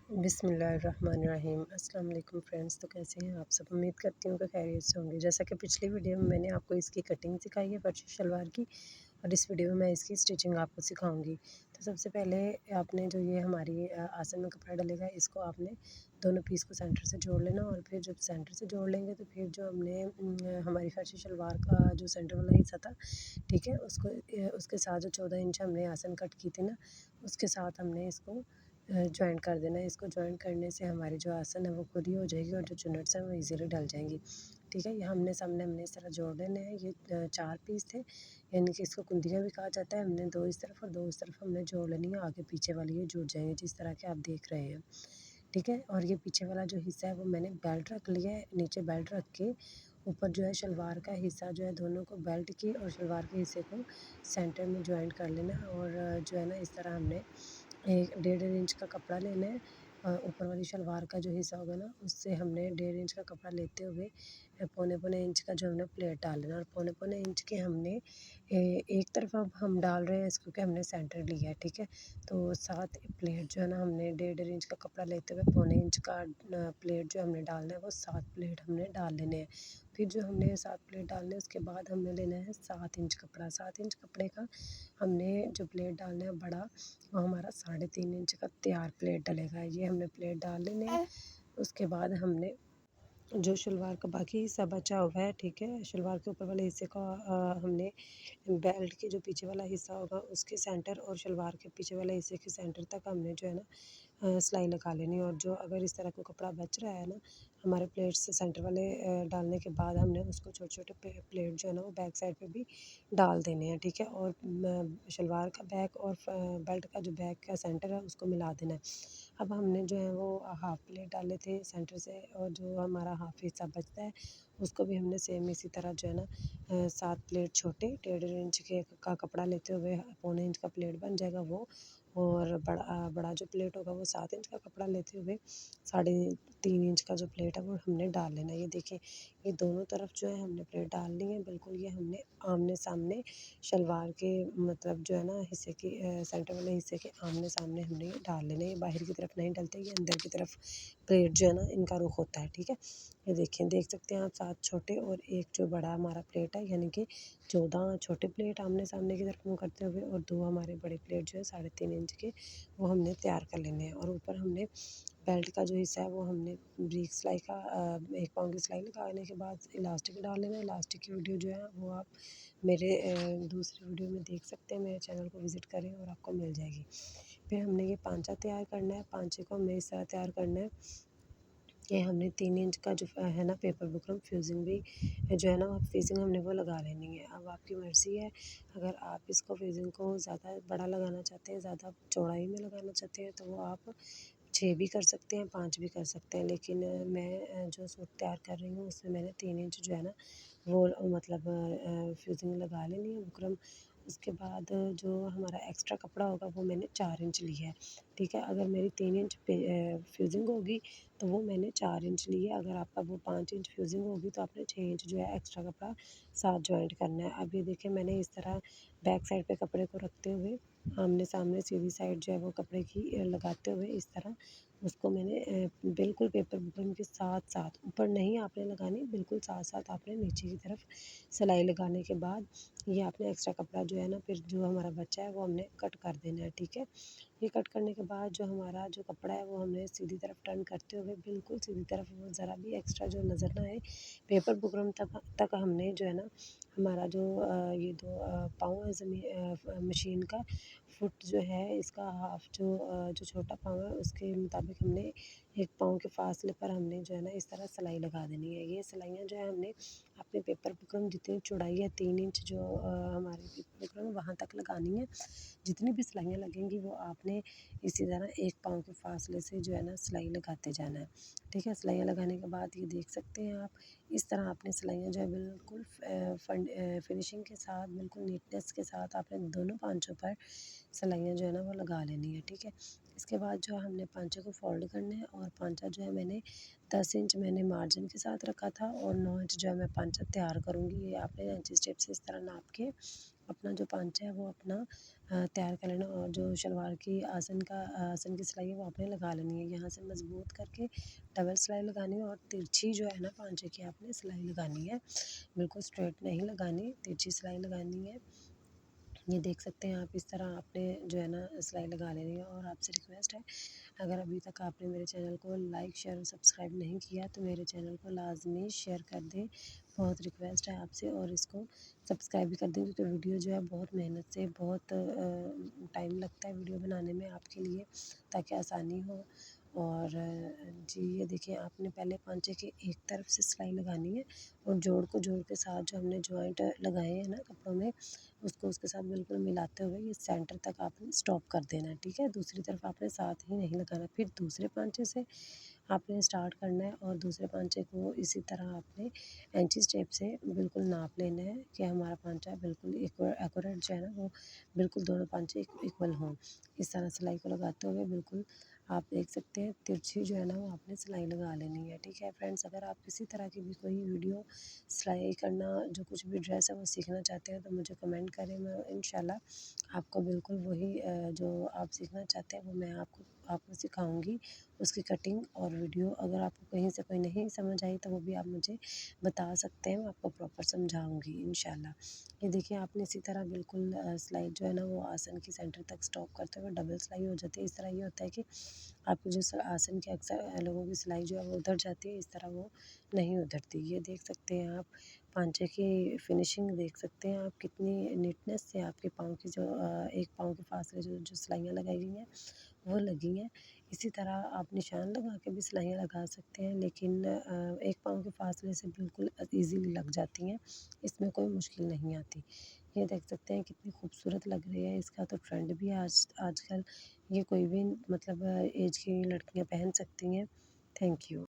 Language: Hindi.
बिस्मिल्लाहिर्रहमानिर्रहीम। अस्सलाम वालेकुम फ्रेंड्स, तो कैसे हैं आप सब। उम्मीद करती हूँ कि खैरियत से होंगे। जैसा कि पिछली वीडियो में मैंने आपको इसकी कटिंग सिखाई है फर्शी शलवार की, और इस वीडियो में मैं इसकी स्टिचिंग आपको सिखाऊंगी। तो सबसे पहले आपने जो ये हमारी आसन में कपड़ा डलेगा, इसको आपने दोनों पीस को सेंटर से जोड़ लेना, और फिर जब सेंटर से जोड़ लेंगे तो फिर जो हमने हमारी फर्शी शलवार का जो सेंटर वाला हिस्सा था, ठीक है, उसके साथ जो 14 इंच हमने आसन कट की थी ना, उसके साथ हमने इसको जॉइंट कर देना है। इसको जॉइंट करने से हमारी जो आसन है वो खुद ही हो जाएगी, और जो चुन्नट्स हैं वो इजीली डल जाएंगी। ठीक है, ये हमने सामने हमने इस तरह जोड़ लेने हैं। ये 4 पीस थे, यानी कि इसको कुंदियाँ भी कहा जाता है। हमने 2 इस तरफ और 2 इस तरफ हमने जोड़ लेनी है। आगे पीछे वाली ये जुड़ जाएंगे जिस तरह के आप देख रहे हैं। ठीक है, और ये पीछे वाला जो हिस्सा है वो मैंने बेल्ट रख लिया है। नीचे बेल्ट रख के ऊपर जो है शलवार का हिस्सा जो है, दोनों को बेल्ट की और शलवार के हिस्से को सेंटर में जॉइंट कर लेना है। और जो है ना, इस तरह हमने एक 1.5 इंच का कपड़ा लेना है। ऊपर वाली शलवार का जो हिस्सा होगा ना, उससे हमने 1.5 इंच का कपड़ा लेते हुए पौने पौने इंच का जो हमने प्लेट डाल लेना, और पौने पौने इंच के हमने एक तरफ अब हम डाल रहे हैं इसको, कि हमने सेंटर लिया है। ठीक है, तो 7 प्लेट जो है ना, हमने 1.5 इंच का कपड़ा लेते हुए पौने इंच का प्लेट जो हमने डालना है, वो 7 प्लेट हमने डाल लेने हैं। फिर जो हमने 7 प्लेट डालने हैं, उसके बाद हमने लेना है 7 इंच कपड़ा। 7 इंच कपड़े का हमने जो प्लेट डालना है बड़ा, वो हमारा 3.5 इंच का तैयार प्लेट डलेगा। ये हमने प्लेट डाल लेने हैं। उसके बाद हमने जो शलवार का बाकी हिस्सा बचा हुआ है, ठीक है, शलवार के ऊपर वाले हिस्से का हमने बेल्ट के जो पीछे वाला हिस्सा होगा उसके सेंटर, और शलवार के पीछे वाले हिस्से के सेंटर तक हमने जो है ना सिलाई लगा लेनी है। और जो अगर इस तरह का कपड़ा बच रहा है ना, हमारे प्लेट्स से सेंटर वाले डालने के बाद हमने उसको छोटे छोटे प्लेट जो है ना वो बैक साइड पे भी डाल देने हैं। ठीक है, और शलवार का बैक और बेल्ट का जो बैक का सेंटर है उसको मिला देना है। अब हमने जो है वो हाफ प्लेट डाले थे सेंटर से, और जो हमारा हाफ हिस्सा बचता है उसको भी हमने सेम इसी तरह जो है ना 7 प्लेट छोटे 1.5 इंच के का कपड़ा लेते हुए पौने इंच का प्लेट बन जाएगा वो। और बड़ा जो प्लेट होगा वो 7 इंच का कपड़ा लेते हुए 3.5 इंच का जो प्लेट है वो हमने डाल लेना है। ये देखिए, ये दोनों तरफ जो है हमने प्लेट डाल ली है बिल्कुल। ये हमने आमने सामने शलवार के मतलब जो है ना हिस्से के सेंटर वाले हिस्से के आमने सामने हमने ये डाल लेना है। ये बाहर की तरफ नहीं डलते, ये अंदर की तरफ प्लेट जो है ना इनका रुख होता है। ठीक है, ये देखिए, देख सकते हैं आप 7 छोटे और एक जो बड़ा हमारा प्लेट है, यानी कि 14 छोटे प्लेट आमने सामने की तरफ मुँह करते हुए, और 2 हमारे बड़े प्लेट जो है 3.5 इंच के, वो हमने तैयार कर लेने हैं। और ऊपर हमने बेल्ट का जो हिस्सा है वो हमने ब्रीक सिलाई का 1 पाँव की सिलाई लगाने के बाद इलास्टिक डाल लेना है। इलास्टिक की वीडियो जो है वो आप मेरे दूसरी वीडियो में देख सकते हैं। मेरे चैनल को विज़िट करें और आपको मिल जाएगी। फिर हमने ये पांचा तैयार करना है। पांचे को हमने इस तरह तैयार करना है कि हमने 3 इंच का जो है ना पेपर बुकरम फ्यूजिंग भी जो है ना फ्यूजिंग हमने वो लगा लेनी है। अब आपकी मर्ज़ी है, अगर आप इसको फ्यूजिंग को ज़्यादा बड़ा लगाना चाहते हैं, ज़्यादा चौड़ाई में लगाना चाहते हैं, तो वो आप 6 भी कर सकते हैं, 5 भी कर सकते हैं। लेकिन मैं जो सूट तैयार कर रही हूँ उसमें मैंने 3 इंच जो है ना वो मतलब फ्यूजिंग लगा लेनी है बुकरम। उसके बाद जो हमारा एक्स्ट्रा कपड़ा होगा वो मैंने 4 इंच लिया है। ठीक है, अगर मेरी 3 इंच पे फ्यूजिंग होगी तो वो मैंने 4 इंच ली है। अगर आपका वो 5 इंच फ्यूजिंग होगी तो आपने 6 इंच जो है एक्स्ट्रा कपड़ा साथ जॉइंट करना है। अब ये देखिए, मैंने इस तरह बैक साइड पे कपड़े को रखते हुए आमने सामने सीधी साइड जो है वो कपड़े की लगाते हुए इस तरह उसको मैंने बिल्कुल पेपर बुकरम के साथ साथ, ऊपर नहीं आपने लगानी, बिल्कुल साथ साथ आपने नीचे की तरफ सिलाई लगाने के बाद ये आपने एक्स्ट्रा कपड़ा जो है ना फिर जो हमारा बचा है वो हमने कट कर देना है। ठीक है, ये कट करने के बाद जो हमारा जो कपड़ा है वो हमने सीधी तरफ टर्न करते हुए बिल्कुल सीधी तरफ, वो ज़रा भी एक्स्ट्रा जो नज़र ना आए पेपर बुकरम तक हमने जो है ना हमारा जो ये 2 पाँव है मशीन का फुट जो है इसका हाफ जो छोटा पाँव है उसके मुताबिक हमने 1 पाँव के फासले पर हमने जो है ना इस तरह सिलाई लगा देनी है। ये सिलाइयाँ जो है हमने अपने पेपर बुकरम जितनी चौड़ाई है 3 इंच जो हमारे पेपर बुकरम है वहाँ तक लगानी है। जितनी भी सिलाइयाँ लगेंगी वो आपने इसी तरह 1 पाँव के फासले से जो है ना सिलाई लगाते जाना है। ठीक है, सिलाइयाँ लगाने के बाद ये देख सकते हैं आप, इस तरह आपने सिलाइयाँ जो है बिल्कुल फिनिशिंग के साथ, बिल्कुल नीटनेस के साथ आपने दोनों पाँचों पर सिलाइयाँ जो है ना वो लगा लेनी है। ठीक है, इसके बाद जो है हमने पाँचे को फोल्ड करना है, और पाँचा जो है मैंने 10 इंच मैंने मार्जिन के साथ रखा था, और 9 इंच जो है मैं पाँचा तैयार करूँगी। ये आपने इंची टेप से इस तरह नाप के अपना जो पांचा है वो अपना तैयार कर लेना, और जो शलवार की आसन की सिलाई है वो आपने लगा लेनी है। यहाँ से मजबूत करके डबल सिलाई लगानी है, और तिरछी जो है ना पांचे की आपने सिलाई लगानी है, बिल्कुल स्ट्रेट नहीं लगानी, तिरछी सिलाई लगानी है। ये देख सकते हैं आप, इस तरह आपने जो है ना सिलाई लगा लेनी है। और आपसे रिक्वेस्ट है, अगर अभी तक आपने मेरे चैनल को लाइक शेयर और सब्सक्राइब नहीं किया तो मेरे चैनल को लाजमी शेयर कर दें, बहुत रिक्वेस्ट है आपसे, और इसको सब्सक्राइब भी कर दें, क्योंकि वीडियो जो है बहुत मेहनत से, बहुत टाइम लगता है वीडियो बनाने में आपके लिए, ताकि आसानी हो। और जी ये देखिए, आपने पहले पांचे की एक तरफ से सिलाई लगानी है, और जोड़ के साथ जो हमने जॉइंट लगाए हैं ना कपड़ों में, उसको उसके साथ बिल्कुल मिलाते हुए ये सेंटर तक आपने स्टॉप कर देना है, ठीक है। दूसरी तरफ आपने साथ ही नहीं लगाना, फिर दूसरे पांचे से आपने स्टार्ट करना है, और दूसरे पांचे को इसी तरह आपने इंची टेप से बिल्कुल नाप लेना है कि हमारा पांचा बिल्कुल एक्यूरेट जो है ना वो बिल्कुल दोनों पांचे इक्वल हों। इस तरह सिलाई को लगाते हुए बिल्कुल आप देख सकते हैं, तिरछी जो है ना वो आपने सिलाई लगा लेनी है, ठीक है फ्रेंड्स। अगर आप किसी तरह की भी कोई वीडियो सिलाई करना, जो कुछ भी ड्रेस है वो सीखना चाहते हैं तो मुझे कमेंट करें, मैं इंशाल्लाह आपको बिल्कुल वही जो आप सीखना चाहते हैं वो मैं आपको सिखाऊंगी, उसकी कटिंग और वीडियो। अगर आपको कहीं से कोई नहीं समझ आई तो वो भी आप मुझे बता सकते हैं, मैं आपको प्रॉपर समझाऊंगी इंशाल्लाह। ये देखिए, आपने इसी तरह बिल्कुल सिलाई जो है ना वो आसन की सेंटर तक स्टॉप करते हुए डबल सिलाई हो जाती है। इस तरह ये होता है कि आपकी जो आसन की अक्सर लोगों की सिलाई जो है वो उधर जाती है, इस तरह वो नहीं उधरती। ये देख सकते हैं आप, पांचे की फिनिशिंग देख सकते हैं आप, कितनी नीटनेस से आपके पाँव की जो एक पाँव के फासले जो सिलाइयाँ लगाई गई हैं वो लगी हैं। इसी तरह आप निशान लगा के भी सिलाइयाँ लगा सकते हैं, लेकिन एक पाँव के फासले से बिल्कुल ईज़िली लग जाती हैं, इसमें कोई मुश्किल नहीं आती। ये देख सकते हैं कितनी खूबसूरत लग रही है, इसका तो ट्रेंड भी है आजकल। ये कोई भी मतलब ऐज की लड़कियाँ पहन सकती हैं। Thank you.